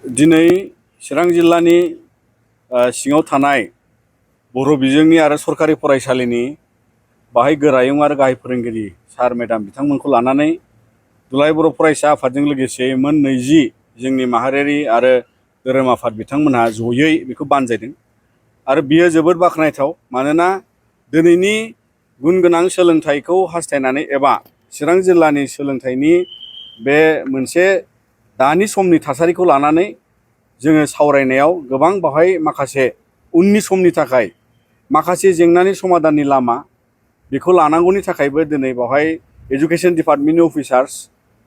दिनै चिरां जिल्लानि सिङाव थानाय बर' बिजोंनि आरो सरकारि फरायसालिनि बाहाय गोरायुं आरो गाहाय फोरोंगिरि सार मेडाम बिथांमोनखौ लानानै दुलाराय बर' फरायसा आफादजों लोगोसे मोन 20 जोंनि माहारियारि आरो धोरोम आफाद बिथांमोनहा जयै बेखौ बानजायदों आरो बियो जोबोद बाख्नायथाव। मानोना दिनैनि गुन गोनां सोलोंथाइखौ हास्थायनानै एबा चिरां जिल्लानि सोलोंथाइनि बे मोनसे दानि समनि थासारिखौ लानानै जोङो सावरायनायाव गोबां बाहाय माखासे उननि समनि थाखाय माखासे जेंनानि समाधाननि लामा बेखौ लानांगौनि थाखायबो दिनै बावहाय एजुकेशन डिपार्टमेन्टनि अफिसार्स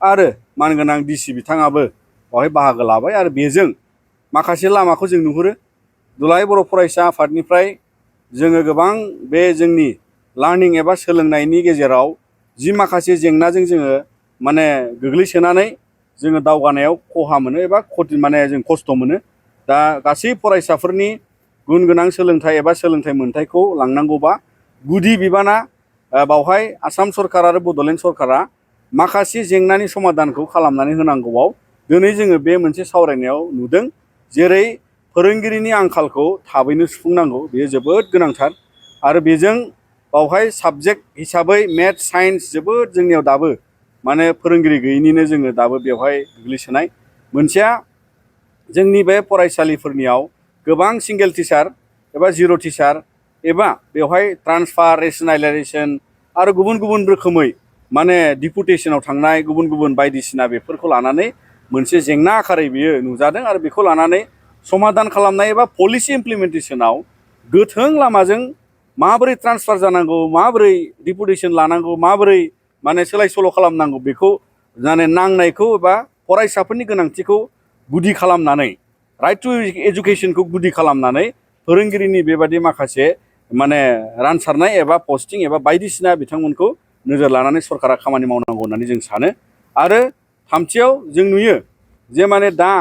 आरो मानगोनां डिसि बिथाङाबो बावहाय बाहागो लाबाय आरो बेजों माखासे लामाखौ जों नुहुरो। दुलाराय बर' फरायसा आफादनिफ्राय जोङो गोबां बे जोंनि लार्निं एबा सोलोंनायनि गेजेराव जि माखासे जेंनाजों जोङो माने गोग्लैसोनानै जोङो दावगानायाव खहा मोनो एबा जों खस्थ' मोनो। दा गासै फरायसाफोरनि गुन गोनां सोलोंथाइ एबा सोलोंथाइ मोनथायखौ लांनांगौबा गुदि बिबाना बावहाय आसाम सरकार आरो बड'लेण्ड सरकारा माखासे जेंनानि समाधानखौ खालामनानै होनांगौआव दिनै जोङो बे मोनसे सावरायनायाव नुदों। जेरै फोरोंगिरिनि आंखालखौ थाबैनो सुफुंनांगौ, बेयो जोबोद गोनांथार आरो बेजों बावहाय साबजेक्ट हिसाबै मेथ्स साइन्स जोबोद जोंनियाव दाबो माने फोरोंगिरि गैयैनिनो जोङो दाबो बेवहाय गोग्लैसोनाय। मोनसेया जोंनि बे फरायसालिफोरनियाव गोबां सिंगेल टिचार एबा जिर' टिचार एबा बेवहाय ट्रान्सफार रेसनेलाइजेसन आरो गुबुन गुबुन रोखोमै माने डिपुटेसनाव थांनाय गुबुन गुबुन बायदिसिना बेफोरखौ लानानै मोनसे जेंना आकारै बियो नुजादों आरो बेखौ लानानै समाधान खालामनाय एबा पलिसि इमप्लिमेन्टेसनाव गोथों लामाजों माबोरै ट्रान्सफार जानांगौ, माबोरै डिपुटेसन लानांगौ, माबोरै माने सोलाय सोल' खालामनांगौ बेखौ माने नांनायखौ एबा फरायसाफोरनि गोनांथिखौ गुदि खालामनानै राइट टु एजुकेसनखौ गुदि खालामनानै फोरोंगिरिनि बेबादि माखासे माने रानसारनाय एबा पस्टिं एबा बायदिसिना बिथांमोनखौ नोजोर लानानै सरकारा खामानि मावनांगौ होननानै जों सानो। आरो थामथियाव जों नुयो जे माने दा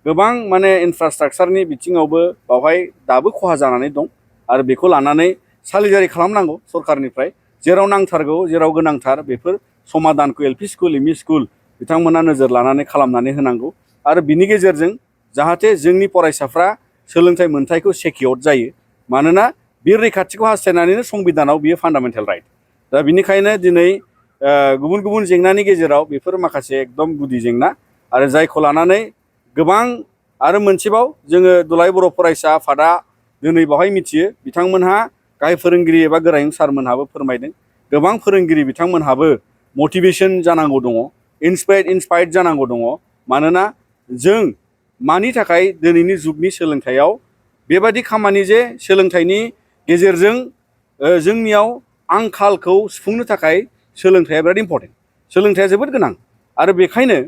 गोबां माने इनफ्रास्ट्राक्चारनि बिथिङावबो बावहाय दाबो खहा जानानै दं आरो बेखौ लानानै सालिजारि खालामनांगौ सरकारनिफ्राय। जेराव नांथारगौ जेराव गोनांथार बेफोर समाधानखौ एलपि स्कुल एमइ स्कुल बिथांमोना नोजोर लानानै खालामनानै होनांगौ आरो बिनि गेजेरजों जाहाथे जोंनि फरायसाफ्रा सोलोंथाइ मोनथायखौ सेकिउर्ड जायो। मानोना बे रैखाथिखौ हास्थायनानैनो संबिधानाव बियो फान्डामेन्टेल राइट। दा बिनिखायनो दिनै गुबुन गुबुन जेंनानि गेजेराव बेफोर माखासे एकदम गुदि जेंना आरो जायखौ लानानै गोबां आरो मोनसेबाव जोङो दुलाराय बर' फरायसा आफादा दिनै बावहाय मिथियो बिथांमोनहा गाहाय फोरोंगिरि एबा गोरायुं सारमोनहाबो फोरमायदों गोबां फोरोंगिरि बिथांमोनहाबो मटिभेसन जानांगौ दङ, इन्सपायर्ड जानांगौ दङ। मानोना जों मानि थाखाय दिनैनि जुगनि सोलोंथाइयाव बेबादि खामानि जे सोलोंथाइनि गेजेरजों जोंनियाव आंखालखौ सुफुंनो थाखाय सोलोंथाइया बिराद इम्परटेन्ट, सोलोंथाइया जोबोद गोनां आरो बेखायनो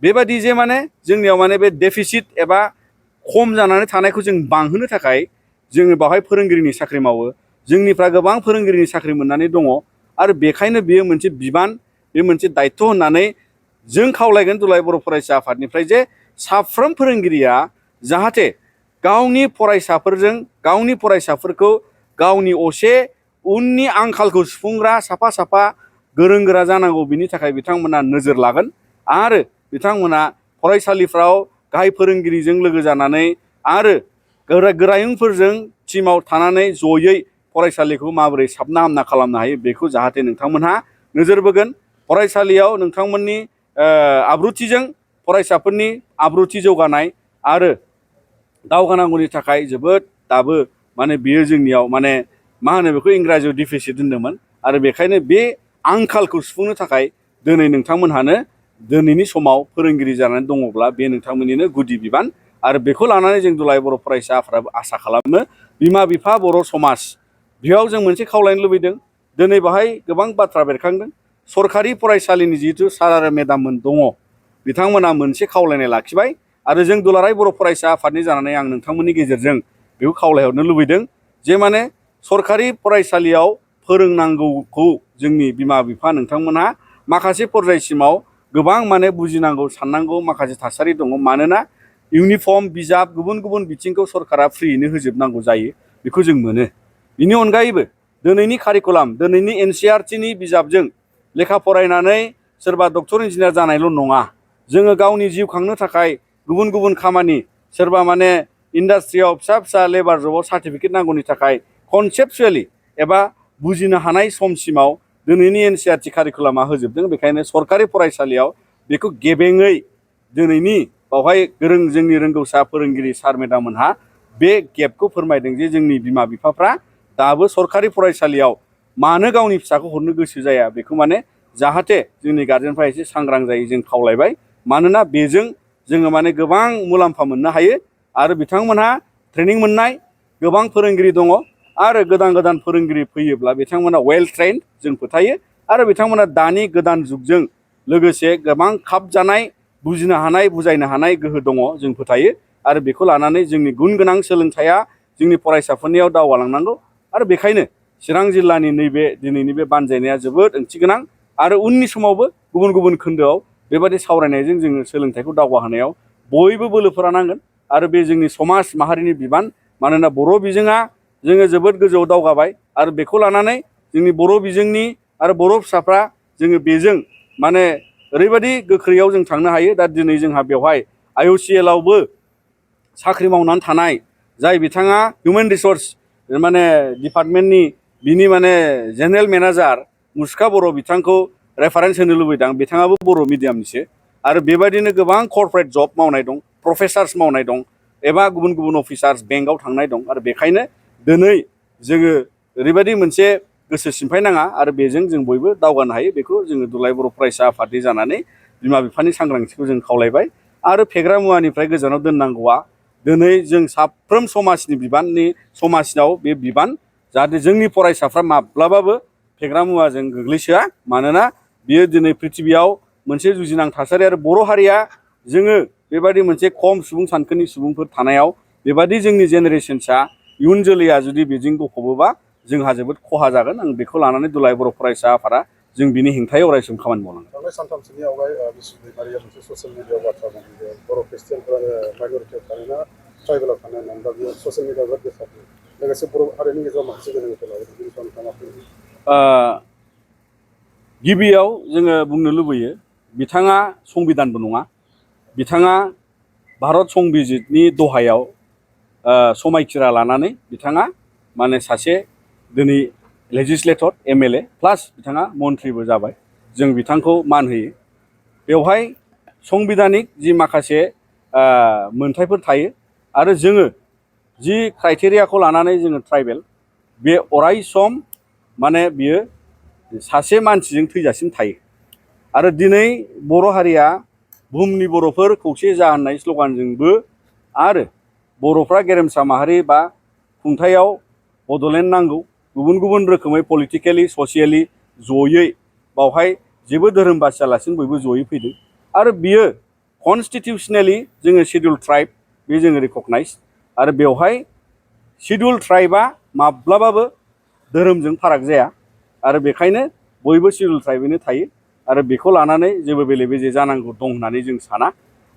बेबादि जे माने जोंनियाव माने बे डेफिसिट एबा खम जानानै थानायखौ जों बांहोनो थाखाय जोङो बावहाय फोरोंगिरिनि साख्रि मावो। जोंनिफ्रा गोबां फोरोंगिरिनि साख्रि मोननानै दङ आरो बेखायनो बेयो मोनसे बिबान, बे मोनसे दायित्व होननानै जों खावलायगोन दुलाराय बर' फरायसा आफादनिफ्राय जे साफ्रोम फोरोंगिरिया जाहाथे गावनि फरायसाफोरखौ गावनि असे उननि आंखालखौ सुफुंग्रा साफा साफा गोरों गोरा जानांगौ, बिनि थाखाय बिथांमोना नोजोर लागोन आरो बिथांमोना फरायसालिफ्राव गाहाय फोरोंगिरिजों लोगो जानानै आरो गोरायुंफोरजों टिमाव थानानै जयै फरायसालिखौ माबोरै साबना हामना खालामनो हायो बेखौ जाहाथे नोंथांमोनहा नोजोर बोगोन। फरायसालियाव नोंथांमोननि आब्रुथिजों फरायसाफोरनि आब्रुथि जौगानाय आरो दावगानांगौनि थाखाय जोबोद दाबो माने बियो जोंनियाव माने मा होनो बेखौ इंराजियाव डिफिसिट होनदोंमोन आरो बेखायनो बे आंखालखौ सुफुंनो थाखाय दिनै नोंथांमोनहानो दिनैनि समाव फोरोंगिरि जानानै दङब्ला बे नोंथांमोननिनो गुदि बिबान आरो बेखौ लानानै जों दुलाराय बर' फरायसा आफादाबो आसा खालामो बिमा बिफा बर' समाज बेयाव जों मोनसे खावलायनो लुबैदों। दिनै बाहाय गोबां बाथ्रा बेरखांदों। सरकारि फरायसालिनि जिहेथु सार आरो मेडाममोन दङ, बिथांमोना मोनसे खावलायनाय लाखिबाय आरो जों दुलाराय बर' फरायसा आफादनि जानानै आं नोंथांमोननि गेजेरजों बेखौ खावलायहरनो लुबैदों जे माने सरकारि फरायसालियाव फोरोंनांगौखौ जोंनि बिमा बिफा नोंथांमोनहा माखासे पर्यायसिमाव गोबां माने बुजिनांगौ साननांगौ माखासे थासारि दङ। मानोना इउनिफर्म बिजाब गुबुन गुबुन बिथिंखौ सरकारा फ्रियैनो होजोबनांगौ जायो, बेखौ जों मोनो। बिनि अनगायैबो दिनैनि कारिकुलाम, दिनैनि एनसिइआरटिनि बिजाबजों लेखा फरायनानै सोरबा डक्टर इन्जिनियार जानायल' नङा, जोङो गावनि जिउ खांनो थाखाय गुबुन गुबुन खामानि सोरबा माने इन्डास्ट्रियाव फिसा फिसा लेबार जबाव सार्टिफिकेट नांगौनि थाखाय कनसेप्सुवेलि एबा बुजिनो हानाय समसिमाव दिनैनि एनसिइआरटि कारिकुलामा होजोबदों। बेखायनो सरकारि फरायसालियाव बेखौ गेबेङै दिनैनि बावहाय गोरों जोंनि रोंगौसा फोरोंगिरि सार मेडाममोनहा बे गेपखौ फोरमायदों जे जोंनि बिमा बिफाफ्रा दाबो सरकारि फरायसालियाव मानो गावनि फिसाखौ हरनो गोसो जाया बेखौ माने जाहाथे जोंनि गार्जेनफ्रा एसे सांग्रां जायो जों खावलायबाय। मानोना बेजों जोङो माने गोबां मुलाम्फा मोननो हायो आरो बिथांमोनहा ट्रेनिं मोननाय गोबां फोरोंगिरि दङ आरो गोदान गोदान फोरोंगिरि फैयोब्ला बिथांमोना वेल ट्रेन्ड जों फोथायो आरो बिथांमोना दानि गोदान जुगजों लोगोसे गोबां खाबजानाय बुजिनो हानाय बुजायनो हानाय गोहो दङ जों फोथायो आरो बेखौ लानानै जोंनि गुन गोनां सोलोंथाइया जोंनि फरायसाफोरनियाव दावगालांनांगौ आरो बेखायनो चिरां जिल्लानि नैबे दिनैनि बे बानजायनाया जोबोद ओंथिगोनां आरो उननि समावबो गुबुन गुबुन खोन्दोआव बेबायदि सावरायनायजों जोङो सोलोंथाइखौ दावगाहोनायाव बयबो बोलोफोरा नांगोन आरो बे जोंनि समाज माहारिनि बिबान। मानोना बर' बिजोङा जोङो जोबोद गोजौआव दावगाबाय आरो बेखौ लानानै जोंनि बर' बिजोंनि आरो बर' फिसाफ्रा जोङो बेजों माने ओरैबायदि गोख्रैयाव जों थांनो हायो। दा दिनै जोंहा बेवहाय IOCL आवबो साख्रि मावनानै थानाय जाय बिथाङा हिउमेन रिसर्स माने डिपार्टमेन्टनि बिनि माने जेनेरेल मेनेजार मुसुखा बर' बिथांखौ रेफारेन्स होनो लुबैदों। बिथाङाबो बर' मिडियामनिसो आरो बेबायदिनो गोबां कर्परेट जब मावनाय दं, प्रफेसार्स मावनाय दं एबा गुबुन गुबुन अफिसार्स बेंकआव थांनाय दं आरो बेखायनो दिनै जोङो ओरैबायदि मोनसे गोसो सिमफाय नाङा आरो बेजों जों बयबो दावगानो हायो। बेखौ जोङो दुलाराय बर' फरायसा आफादनि जानानै बिमा बिफानि सांग्रांथिखौ जों खावलायबाय आरो फेग्रा मुवानिफ्राय गोजानाव दोननांगौआ दिनै जों साफ्रोम समाजनि बिबाननि समाजनाव बे बिबान जाहाथे जोंनि फरायसाफ्रा माब्लाबाबो फेग्रा मुवाजों गोग्लैसोआ। मानोना बियो दिनै प्रिथिबियाव मोनसे जुजिनां थासारि आरो बर' हारिया जोङो बेबायदि मोनसे खम सुबुं सानखोनि सुबुंफोर थानायाव बेबायदि जोंनि जेनेरेशनसा इयुन जोलैया जुदि बेजों गफबोबा जोंहा जोबोद खहा जागोन। आं बेखौ लानानै दुलाराय बर' फरायसा आफादा जों बिनि हेंथायै अरायसम खामानि मावलांगोन। थांनाय सानथामसोनि आवगाय बिसि दैमारिया मोनसे ससियेल मिडियाआव बाथ्रा बुंदों बर' ख्रिस्टियानफोरा माइनरिटियाव थानायना ट्राइबेलाव थानाय होननानै दा बेयो ससियेल मिडियाआव बिराद गोसारदों। लोगोसे बर' हारिनि गेजेराव माखासे गोनो गोथो लाबोदों। बेनि सायाव नोंथाङा फोरमायदो। गिबियाव जोङो बुंनो लुबैयो बिथाङा संबिधानबो नङा। बिथाङा भारत संबिजितनि दहायाव समायखिरा लानानै बिथाङा माने सासे दिनै लेजिस्लेटर MLA प्लास बिथाङा मन्थ्रिबो जाबाय। जों बिथांखौ मान होयो। बेवहाय संबिधानिक जि माखासे मोनथायफोर थायो आरो जोङो जि क्राइटेरियाखौ लानानै जोङो ट्राइबेल बे अराय सम माने बियो सासे मानसिजों थैजासिम थायो आरो दिनै बर' हारिया बुहुमनि बर'फोर खौसे जा होननाय स्ल'गानजोंबो आरो बर'फ्रा गेरेमसा माहारि बा खुंथायाव बड'लेण्ड नांगौ गुबुन गुबुन रोखोमै पलिटिकेलि ससियेलि जयै बावहाय जेबो धोरोम बासियालासिनो बयबो जयै फैदों आरो बियो कनस्टिटिउसनेलि जोङो सिडिउल ट्राइब बे जोङो रिकगनाइज आरो बेवहाय सिडिउल ट्राइबआ माब्लाबाबो धोरोमजों फाराग जाया आरो बेखायनो बयबो सिडिउल ट्राइबैनो थायो आरो बेखौ लानानै जेबो बेले बेजे जानांगौ दं होननानै जों साना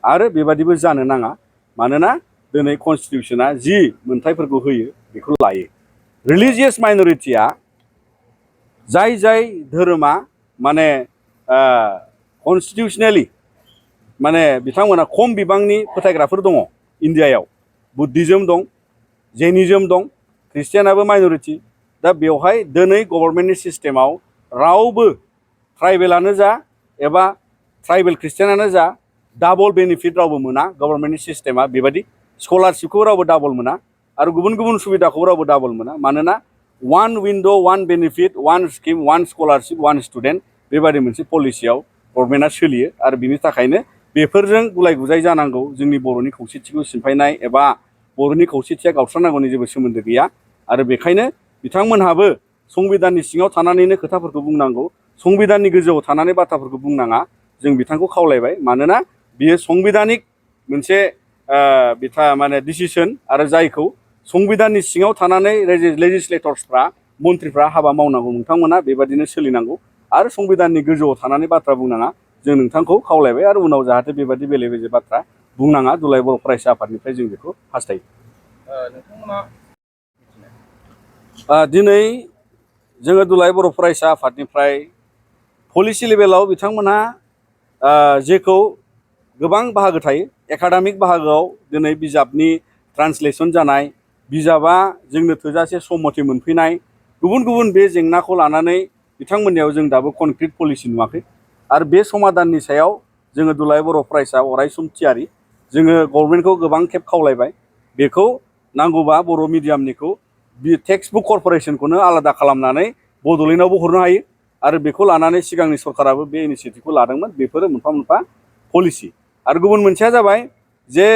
आरो बेबादिबो जानो नाङा। मानोना दिनै कनस्टिटिउसना जि मोनथायफोरखौ होयो बेखौ लायो। रिलिजियास माइनरिटिया जाय जाय धोरोमा माने कनस्टिटिउसनेलि माने बिथांमोना खम बिबांनि फोथायग्राफोर दङ इन्डियायाव। बुद्धिज्म दं, जैनिज्म दं, ख्रिस्टियानाबो माइनरिटि। दा बेवहाय दिनै गभर्नमेन्टनि सिस्टेमाव रावबो ट्राइबेलानो जा एबा ट्राइबेल ख्रिस्टियानानो जा डाबल बेनिफिट रावबो मोना। गभर्नमेन्टनि सिस्टेमा बेबायदि स्कलारशिपखौ रावबो डाबल मोना आरो गुबुन गुबुन सुबिदाखौ रावबो डाबल मोना। मानोना one wind' one benefit one scheme one scholarship one student बेबादि मोनसे पलिसियाव गभर्नमेन्टआ सोलियो आरो बिनि थाखायनो बेफोरजों गुलाय गुजाय जानांगौ जोंनि बर'नि खौसेथिखौ सिफायनाय एबा बर'नि खौसेथिया गावस्रानांगौनि जेबो सोमोन्दो गैया आरो बेखायनो बिथांमोनहाबो संबिधाननि सिङाव थानानैनो खोथाफोरखौ बुंनांगौ। संबिधाननि गोजौआव थानानै बाथ्राफोरखौ बुंनाङा जों बिथांखौ खावलायबाय। मानोना बियो संबिधानिक मोनसे बिथा माने डिसिसन आरो जायखौ संबिधाननि सिङाव थानानै लेजिस्लेटर्सफ्रा मन्थ्रिफ्रा हाबा मावनांगौ। नोंथांमोना बेबादिनो सोलिनांगौ आरो संबिधाननि गोजौआव थानानै बाथ्रा बुंनाङा जों नोंथांखौ खावलायबाय आरो उनाव जाहाथे बेबादि बेले बेजे बाथ्रा बुंनाङा दुलाराय बर' फरायसा आफादनिफ्राय जों बेखौ हास्थायो। दिनै जोङो दुलाराय बर' फरायसा आफादनिफ्राय पलिसि लेभेलाव बिथांमोनहा जेखौ गोबां बाहागो थायो एकाडेमिक बाहागोआव दिनै बिजाबनि ट्रान्सलेसन जानाय, बिजाबा जोंनो थोजासे सम मथे मोनफैनाय, गुबुन गुबुन बे जेंनाखौ लानानै बिथांमोननियाव जों दाबो कनक्रिट पलिसि नुवाखै। आरो बे समाधाननि सायाव जोङो दुलाराय बर' फरायसा अरायसम थियारि। जोङो गभर्नमेन्टखौ गोबां खेब खावलायबाय, बेखौ नांगौबा बर' मिडियामनिखौ टेक्सट बुक कर्प'रेसनखौनो आलादा खालामनानै बड'लेण्डआवबो हरनो हायो। आरो बेखौ लानानै सिगांनि सरकाराबो बे इनिसियेटिभखौ लादोंमोन। बेफोरो मोनफा मोनफा पलिसि। आरो गुबुन मोनसेया जाबाय जे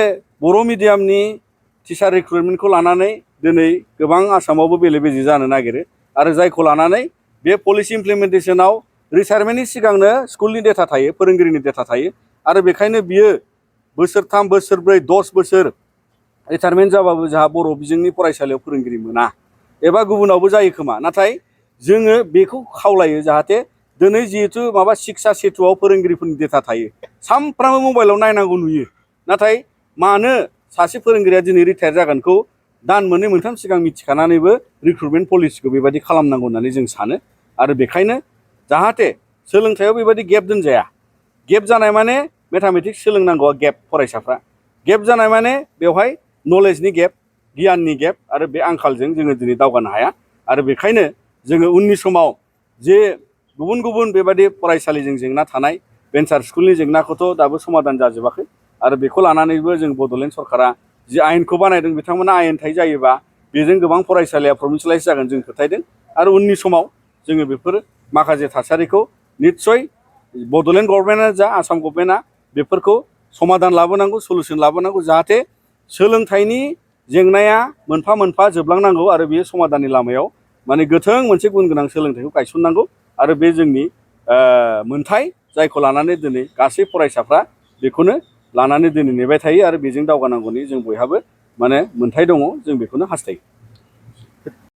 बर' मिडियामनि टिचार रिक्रुटमेन्टखौ लानानै दिनै गोबां आसामावबो बेले बेजे जानो नागिरो। आरो जायखौ लानानै बे पलिसि इमप्लिमेन्टेसनाव रिटायारमेन्टनि सिगांनो स्कुलनि डेटा थायो, फोरोंगिरिनि डेटा थायो। आरो बेखायनो बियो बोसोरथाम, बोसोरब्रै, 10 बोसोर रिटायारमेन्ट जाबाबो जोंहा बर' बिजोंनि फरायसालियाव फोरोंगिरि मोना, एबा गुबुनावबो जायो खोमा। नाथाय जोङो बेखौ खावलायो जाहाथे दिनै जिहेथु माबा शिक्षा सेतुआव फोरोंगिरिफोरनि डेटा थायो, सानफ्रामबो मबाइलाव नायनांगौ नुयो। नाथाय मानो सासे फोरोंगिरिया दिनै रिटायार जागोनखौ दान मोननै मोनथाम सिगां मिथिखानानैबो रिक्रुटमेन्ट पलिसिखौ बेबायदि खालामनांगौ होननानै जों सानो। आरो बेखायनो जाहाथे सोलोंथायाव बेबायदि गेप दोनजाया। गेप जानाय माने मेथामेटिक्स सोलोंनांगौआ गेप, फरायसाफ्रा गेप जानाय माने बेवहाय नलेजनि गेप, गियाननि गेप, आरो बे आंखालजों जोङो दिनै दावगानो हाया। आरो बेखायनो जोङो उननि समाव जे गुबुन गुबुन बेबायदि फरायसालिजों जेंना थानाय, भेन्सार स्कुलनि जेंनाखौथ' दाबो समाधान जाजोबाखै। आरो बेखौ लानानैबो जों बड'लेण्ड सरकारा जि आयेनखौ बानायदों, बिथांमोना आयेनथाय जायोबा बेजों गोबां फरायसालिया प्रभिन्सियेलाइज जागोन जों फोथायदों। आरो उननि समाव जोङो बेफोर माखासे थासारिखौ निस्सय बड'लेण्ड गभर्नमेन्टआ जा आसाम गभर्नमेन्टआ बेफोरखौ समाधान लाबोनांगौ, सलुसन लाबोनांगौ, जाहाथे सोलोंथाइनि जेंनाया मोनफा मोनफा जोबलांनांगौ। आरो बेयो समाधाननि लामायाव माने गोथों मोनसे गुन गोनां सोलोंथाइखौ गायसननांगौ। आरो बे जोंनि मोन्थाय, जायखौ लानानै दिनै गासै फरायसाफ्रा बेखौनो लानानै दिनै नेबाय थायो। आरो बेजों दावगानांगौनि जों बयहाबो माने मोन्थाय दङ, जों बेखौनो हास्थायो।